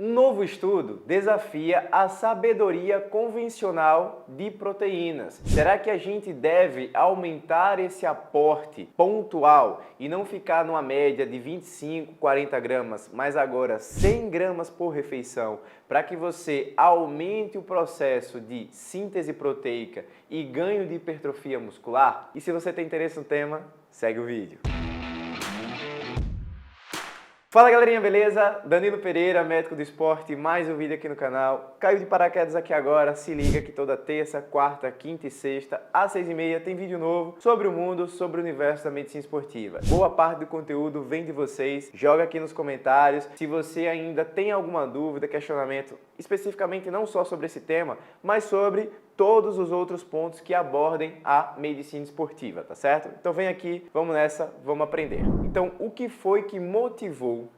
Um novo estudo desafia a sabedoria convencional de proteínas. Será que a gente deve aumentar esse aporte pontual e não ficar numa média de 25, 40 gramas, mas agora 100 gramas por refeição, para que você aumente o processo de síntese proteica e ganho de hipertrofia muscular? E se você tem interesse no tema, segue o vídeo. Fala galerinha, beleza? Danilo Pereira, médico do esporte, mais um vídeo aqui no canal. Caiu de paraquedas aqui agora, se liga que toda terça, quarta, quinta e sexta, às 6h30, tem vídeo novo sobre o mundo, sobre o universo da medicina esportiva. Boa parte do conteúdo vem de vocês, joga aqui nos comentários. Se você ainda tem alguma dúvida, questionamento, especificamente não só sobre esse tema, mas sobre todos os outros pontos que abordem a medicina esportiva, tá certo? Então vem aqui, vamos nessa, vamos aprender. Então, o que foi que motivou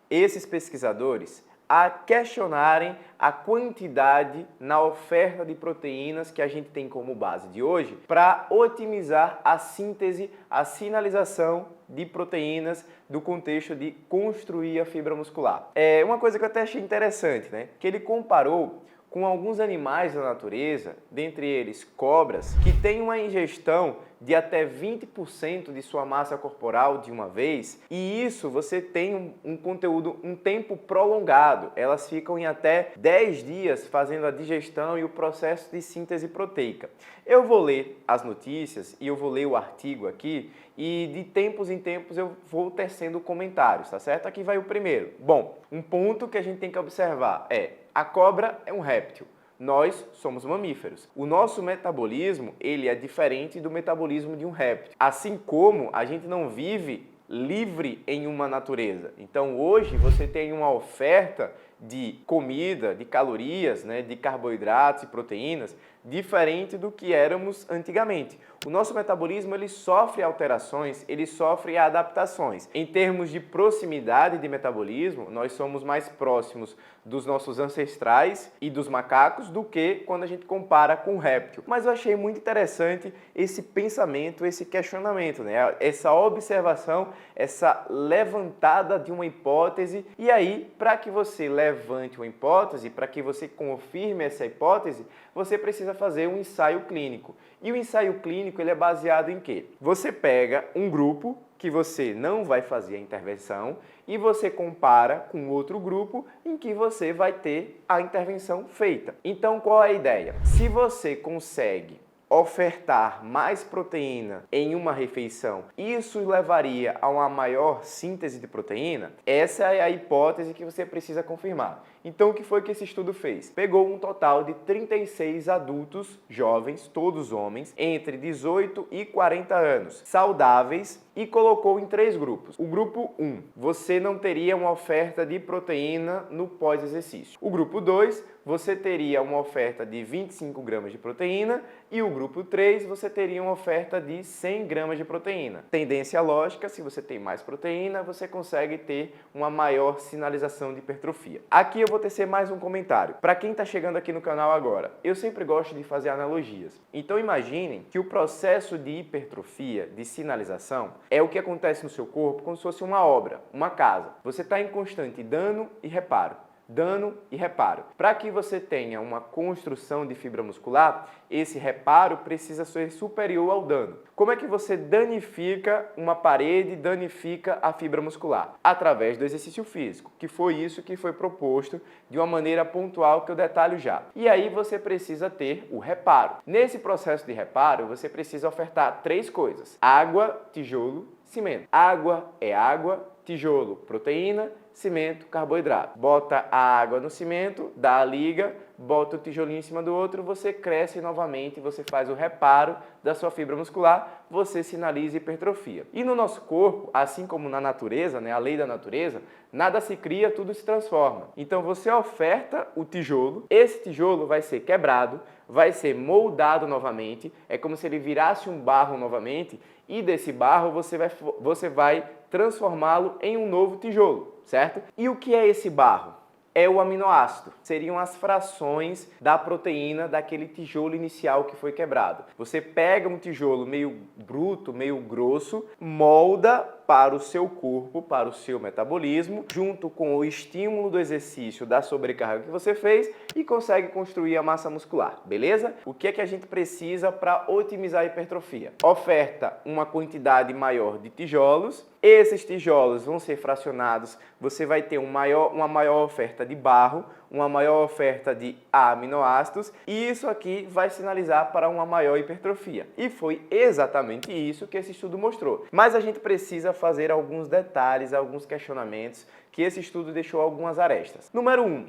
esses pesquisadores a questionarem a quantidade na oferta de proteínas que a gente tem como base de hoje para otimizar a síntese, a sinalização de proteínas do contexto de construir a fibra muscular? É uma coisa que eu até achei interessante, né? Que ele comparou com alguns animais da natureza, dentre eles cobras, que têm uma ingestão de até 20% de sua massa corporal de uma vez, e isso você tem um conteúdo, um tempo prolongado. Elas ficam em até 10 dias fazendo a digestão e o processo de síntese proteica. Eu vou ler as notícias e eu vou ler o artigo aqui, e de tempos em tempos eu vou tecendo comentários, tá certo? Aqui vai o primeiro. Bom, um ponto que a gente tem que observar é: a cobra é um réptil. Nós somos mamíferos. O nosso metabolismo, ele é diferente do metabolismo de um réptil. Assim como a gente não vive livre em uma natureza. Então hoje você tem uma oferta de comida, de calorias, né, de carboidratos e proteínas diferente do que éramos antigamente. O nosso metabolismo ele sofre alterações, ele sofre adaptações. Em termos de proximidade de metabolismo, nós somos mais próximos dos nossos ancestrais e dos macacos do que quando a gente compara com o réptil. Mas eu achei muito interessante esse pensamento, esse questionamento, né? Essa observação, essa levantada de uma hipótese. E aí, para que você levante uma hipótese, para que você confirme essa hipótese, você precisa fazer um ensaio clínico. E o ensaio clínico ele é baseado em quê? Você pega um grupo que você não vai fazer a intervenção e você compara com outro grupo em que você vai ter a intervenção feita. Então, qual é a ideia? Se você consegue ofertar mais proteína em uma refeição, isso levaria a uma maior síntese de proteína? Essa é a hipótese que você precisa confirmar. Então, o que foi que esse estudo fez? Pegou um total de 36 adultos jovens, todos homens, entre 18 e 40 anos, saudáveis, e colocou em 3 grupos. O grupo 1, você não teria uma oferta de proteína no pós-exercício. O grupo 2, você teria uma oferta de 25 gramas de proteína, e o grupo 3, você teria uma oferta de 100 gramas de proteína. Tendência lógica, se você tem mais proteína, você consegue ter uma maior sinalização de hipertrofia. Aqui eu vou tecer mais um comentário. Para quem está chegando aqui no canal agora, eu sempre gosto de fazer analogias. Então imaginem que o processo de hipertrofia, de sinalização, é o que acontece no seu corpo como se fosse uma obra, uma casa. Você está em constante dano e reparo. Dano e reparo. Para que você tenha uma construção de fibra muscular, esse reparo precisa ser superior ao dano. Como é que você danifica uma parede, danifica a fibra muscular? Através do exercício físico, que foi isso que foi proposto de uma maneira pontual que eu detalho já. E aí você precisa ter o reparo. Nesse processo de reparo, você precisa ofertar 3 coisas: água, tijolo, cimento. Água é água, tijolo, proteína, cimento, carboidrato. Bota a água no cimento, dá a liga, bota o tijolinho em cima do outro, você cresce novamente, você faz o reparo da sua fibra muscular, você sinaliza hipertrofia. E no nosso corpo, assim como na natureza, né, a lei da natureza, nada se cria, tudo se transforma. Então você oferta o tijolo, esse tijolo vai ser quebrado, vai ser moldado novamente, é como se ele virasse um barro novamente, e desse barro você vai transformá-lo em um novo tijolo, certo? E o que é esse barro? É o aminoácido. Seriam as frações da proteína daquele tijolo inicial que foi quebrado. Você pega um tijolo meio bruto, meio grosso, molda para o seu corpo, para o seu metabolismo, junto com o estímulo do exercício da sobrecarga que você fez e consegue construir a massa muscular, beleza? O que é que a gente precisa para otimizar a hipertrofia? Oferta uma quantidade maior de tijolos. Esses tijolos vão ser fracionados, você vai ter uma maior oferta de barro, uma maior oferta de aminoácidos e isso aqui vai sinalizar para uma maior hipertrofia. E foi exatamente isso que esse estudo mostrou. Mas a gente precisa fazer alguns detalhes, alguns questionamentos que esse estudo deixou algumas arestas. Número 1.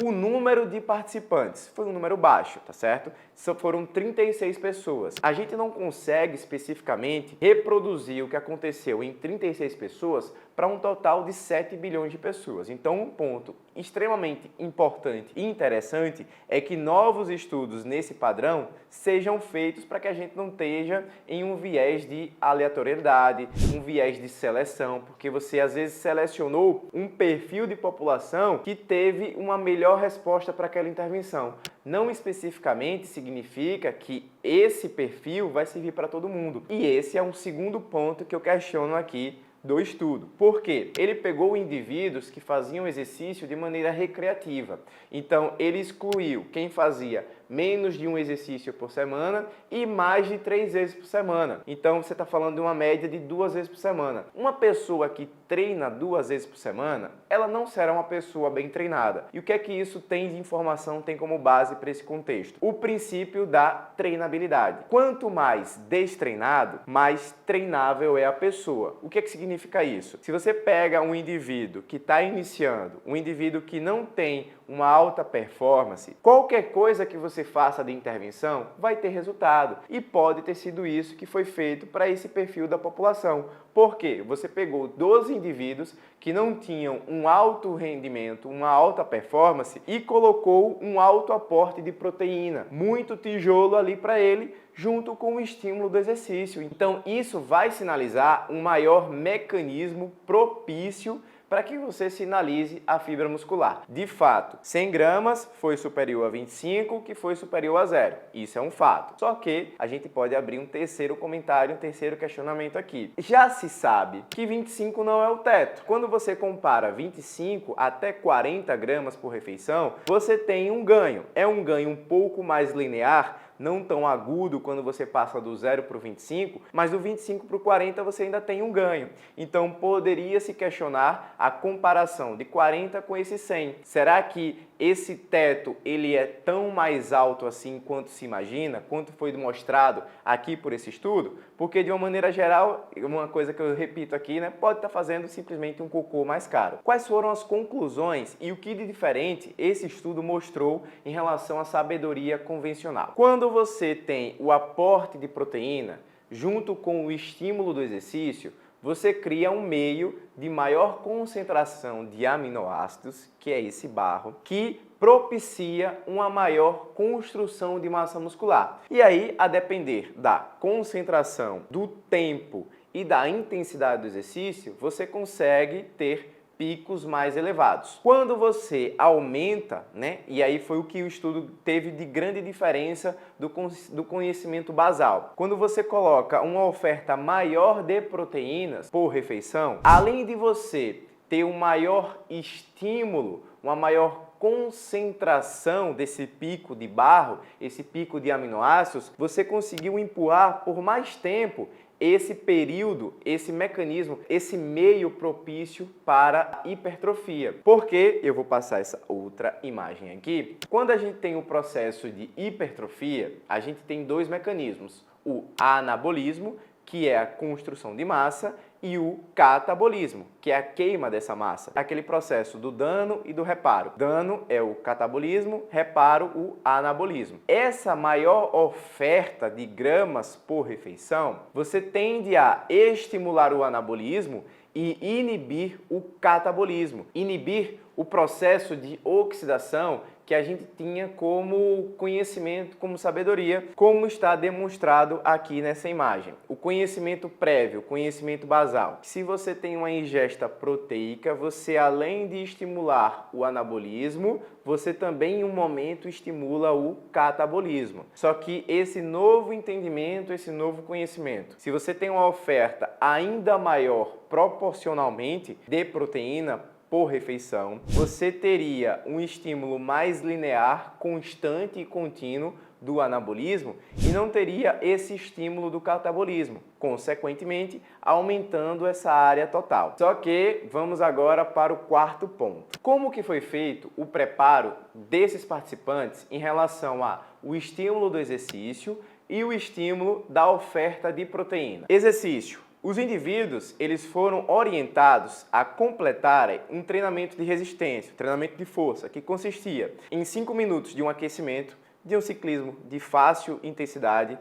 O número de participantes foi um número baixo, tá certo? Foram 36 pessoas. A gente não consegue especificamente reproduzir o que aconteceu em 36 pessoas para um total de 7 bilhões de pessoas. Então, um ponto extremamente importante e interessante é que novos estudos nesse padrão sejam feitos para que a gente não esteja em um viés de aleatoriedade, um viés de seleção, porque você às vezes selecionou um perfil de população que teve uma melhor resposta para aquela intervenção. Não especificamente significa que esse perfil vai servir para todo mundo. E esse é um segundo ponto que eu questiono aqui do estudo. Por quê? Ele pegou indivíduos que faziam exercício de maneira recreativa. Então, ele excluiu quem fazia menos de um exercício por semana e mais de 3 vezes por semana. Então, você está falando de uma média de 2 vezes por semana. Uma pessoa que treina 2 vezes por semana, ela não será uma pessoa bem treinada. E o que é que isso tem de informação, tem como base para esse contexto? O princípio da treinabilidade. Quanto mais destreinado, mais treinável é a pessoa. O que é que significa isso? Se você pega um indivíduo que está iniciando, um indivíduo que não tem uma alta performance, qualquer coisa que você faça de intervenção vai ter resultado. E pode ter sido isso que foi feito para esse perfil da população. Por quê? Você pegou 12 indivíduos que não tinham um alto rendimento, uma alta performance e colocou um alto aporte de proteína, muito tijolo ali para ele, junto com o estímulo do exercício. Então, isso vai sinalizar um maior mecanismo propício para que você sinalize a fibra muscular. De fato, 100 gramas foi superior a 25, que foi superior a 0. Isso é um fato. Só que a gente pode abrir um terceiro comentário, um terceiro questionamento aqui. Já se sabe que 25 não é o teto. Quando você compara 25 até 40 gramas por refeição, você tem um ganho. É um ganho um pouco mais linear, não tão agudo quando você passa do 0 para o 25, mas do 25 para o 40 você ainda tem um ganho. Então poderia se questionar a comparação de 40 com esse 100. Será que esse teto ele é tão mais alto assim quanto se imagina, quanto foi demonstrado aqui por esse estudo? Porque de uma maneira geral, uma coisa que eu repito aqui, né, pode estar fazendo simplesmente um cocô mais caro. Quais foram as conclusões e o que de diferente esse estudo mostrou em relação à sabedoria convencional? Quando você tem o aporte de proteína junto com o estímulo do exercício, você cria um meio de maior concentração de aminoácidos, que é esse barro, que propicia uma maior construção de massa muscular. E aí, a depender da concentração, do tempo e da intensidade do exercício, você consegue ter picos mais elevados. Quando você aumenta, né, e aí foi o que o estudo teve de grande diferença do conhecimento basal. Quando você coloca uma oferta maior de proteínas por refeição, além de você ter um maior estímulo, uma maior concentração desse pico de barro, esse pico de aminoácidos, você conseguiu empurrar por mais tempo esse período, esse mecanismo, esse meio propício para a hipertrofia. Porque, eu vou passar essa outra imagem aqui, quando a gente tem o processo de hipertrofia, a gente tem dois mecanismos, o anabolismo, que é a construção de massa, e o catabolismo, que é a queima dessa massa. Aquele processo do dano e do reparo. Dano é o catabolismo, reparo o anabolismo. Essa maior oferta de gramas por refeição, você tende a estimular o anabolismo e inibir o catabolismo. Inibir o processo de oxidação que a gente tinha como conhecimento, como sabedoria, como está demonstrado aqui nessa imagem. O conhecimento prévio, o conhecimento basal. Se você tem uma ingesta proteica, você além de estimular o anabolismo, você também em um momento estimula o catabolismo. Só que esse novo entendimento, esse novo conhecimento, se você tem uma oferta ainda maior proporcionalmente de proteína por refeição, você teria um estímulo mais linear, constante e contínuo do anabolismo e não teria esse estímulo do catabolismo, consequentemente aumentando essa área total. Só que vamos agora para o quarto ponto. Como que foi feito o preparo desses participantes em relação ao estímulo do exercício e o estímulo da oferta de proteína? Exercício. Os indivíduos, eles foram orientados a completarem um treinamento de resistência, um treinamento de força, que consistia em 5 minutos de um aquecimento, de um ciclismo de fácil intensidade,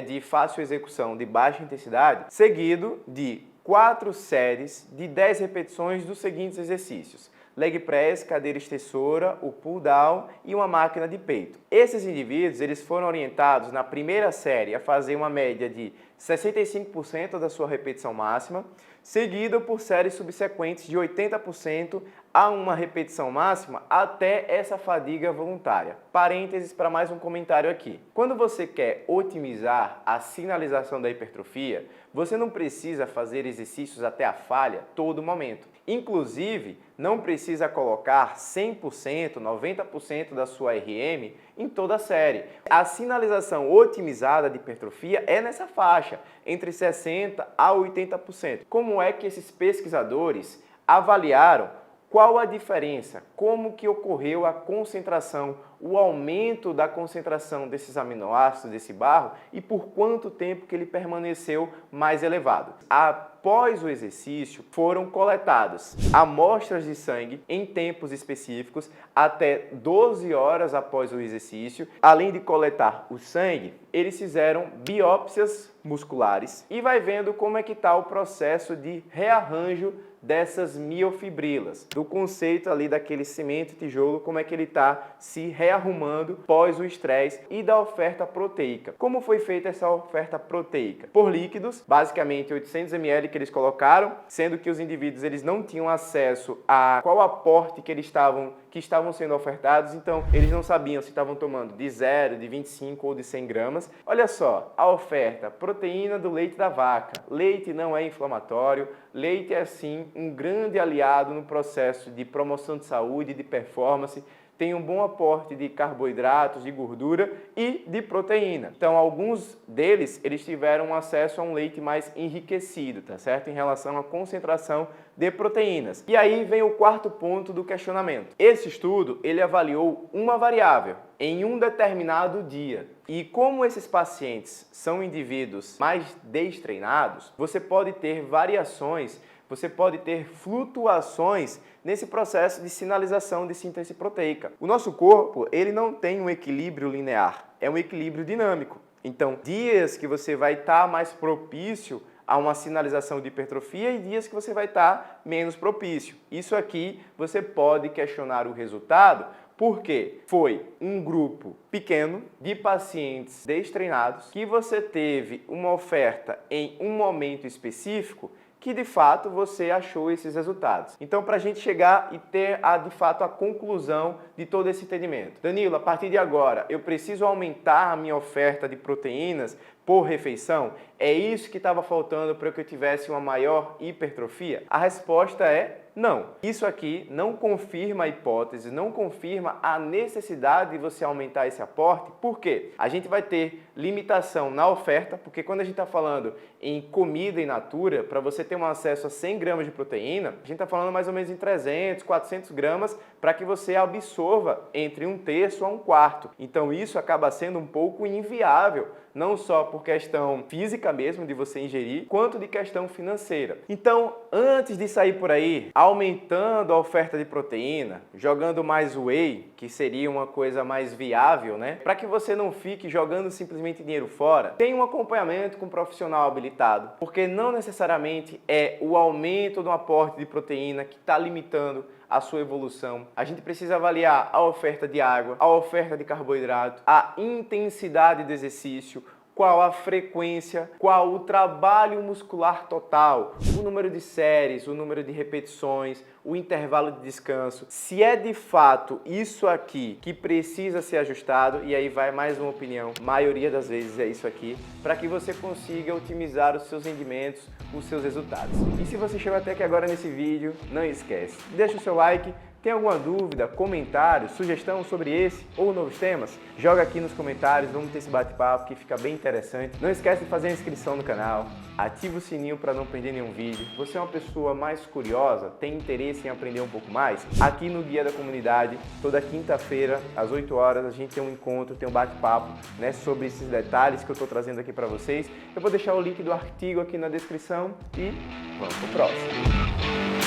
de fácil execução, de baixa intensidade, seguido de 4 séries de 10 repetições dos seguintes exercícios: leg press, cadeira extensora, o pull down e uma máquina de peito. Esses indivíduos, eles foram orientados na primeira série a fazer uma média de 65% da sua repetição máxima, seguido por séries subsequentes de 80% a uma repetição máxima até essa fadiga voluntária. Parênteses para mais um comentário aqui. Quando você quer otimizar a sinalização da hipertrofia, você não precisa fazer exercícios até a falha todo momento. Inclusive, não precisa colocar 100%, 90% da sua RM em toda a série. A sinalização otimizada de hipertrofia é nessa faixa, entre 60% a 80%. Como é que esses pesquisadores avaliaram qual a diferença? Como que ocorreu a concentração, o aumento da concentração desses aminoácidos, desse barro, e por quanto tempo que ele permaneceu mais elevado? Após o exercício, foram coletadas amostras de sangue em tempos específicos, até 12 horas após o exercício. Além de coletar o sangue, eles fizeram biópsias musculares e vai vendo como é que está o processo de rearranjo dessas miofibrilas, do conceito ali daquele cimento tijolo, como é que ele está se rearrumando pós o estresse, e da oferta proteica. Como foi feita essa oferta proteica? Por líquidos, basicamente 800 ml que eles colocaram, sendo que os indivíduos eles não tinham acesso a qual aporte que estavam sendo ofertados, então eles não sabiam se estavam tomando de 0, de 25 ou de 100 gramas. Olha só, a oferta: proteína do leite da vaca. Leite não é inflamatório, leite é sim um grande aliado no processo de promoção de saúde, de performance, tem um bom aporte de carboidratos, de gordura e de proteína. Então, alguns deles, eles tiveram acesso a um leite mais enriquecido, tá certo? Em relação à concentração de proteínas. E aí vem o quarto ponto do questionamento. Esse estudo, ele avaliou uma variável em um determinado dia. E como esses pacientes são indivíduos mais destreinados, você pode ter variações, você pode ter flutuações nesse processo de sinalização de síntese proteica. O nosso corpo, ele não tem um equilíbrio linear, é um equilíbrio dinâmico. Então, dias que você vai estar mais propício a uma sinalização de hipertrofia e dias que você vai estar menos propício. Isso aqui você pode questionar o resultado, porque foi um grupo pequeno de pacientes destreinados que você teve uma oferta em um momento específico que de fato você achou esses resultados. Então, para a gente chegar e ter de fato a conclusão de todo esse entendimento. Danilo, a partir de agora, eu preciso aumentar a minha oferta de proteínas por refeição? É isso que estava faltando para que eu tivesse uma maior hipertrofia? A resposta é não. Isso aqui não confirma a hipótese, não confirma a necessidade de você aumentar esse aporte. Por quê? A gente vai ter limitação na oferta, porque quando a gente está falando em comida in natura, para você ter um acesso a 100 gramas de proteína, a gente está falando mais ou menos em 300, 400 gramas para que você absorva entre 1/3 a 1/4. Então isso acaba sendo um pouco inviável, não só por questão física mesmo de você ingerir, quanto de questão financeira. Então, antes de sair por aí, aumentando a oferta de proteína, jogando mais whey, que seria uma coisa mais viável, para que você não fique jogando simplesmente dinheiro fora, tem um acompanhamento com um profissional habilitado, porque não necessariamente é o aumento do aporte de proteína que está limitando a sua evolução. A gente precisa avaliar a oferta de água, a oferta de carboidrato, a intensidade do exercício, qual a frequência, qual o trabalho muscular total, o número de séries, o número de repetições, o intervalo de descanso. Se é de fato isso aqui que precisa ser ajustado, e aí vai mais uma opinião, maioria das vezes é isso aqui, para que você consiga otimizar os seus rendimentos, os seus resultados. E se você chegou até aqui agora nesse vídeo, não esquece, deixa o seu like. Tem alguma dúvida, comentário, sugestão sobre esse ou novos temas? Joga aqui nos comentários, vamos ter esse bate-papo que fica bem interessante. Não esquece de fazer a inscrição no canal, ativa o sininho para não perder nenhum vídeo. Você é uma pessoa mais curiosa, tem interesse em aprender um pouco mais? Aqui no Guia da Comunidade, toda quinta-feira, às 8 horas, a gente tem um encontro, tem um bate-papo, né, sobre esses detalhes que eu estou trazendo aqui para vocês. Eu vou deixar o link do artigo aqui na descrição e vamos pro próximo.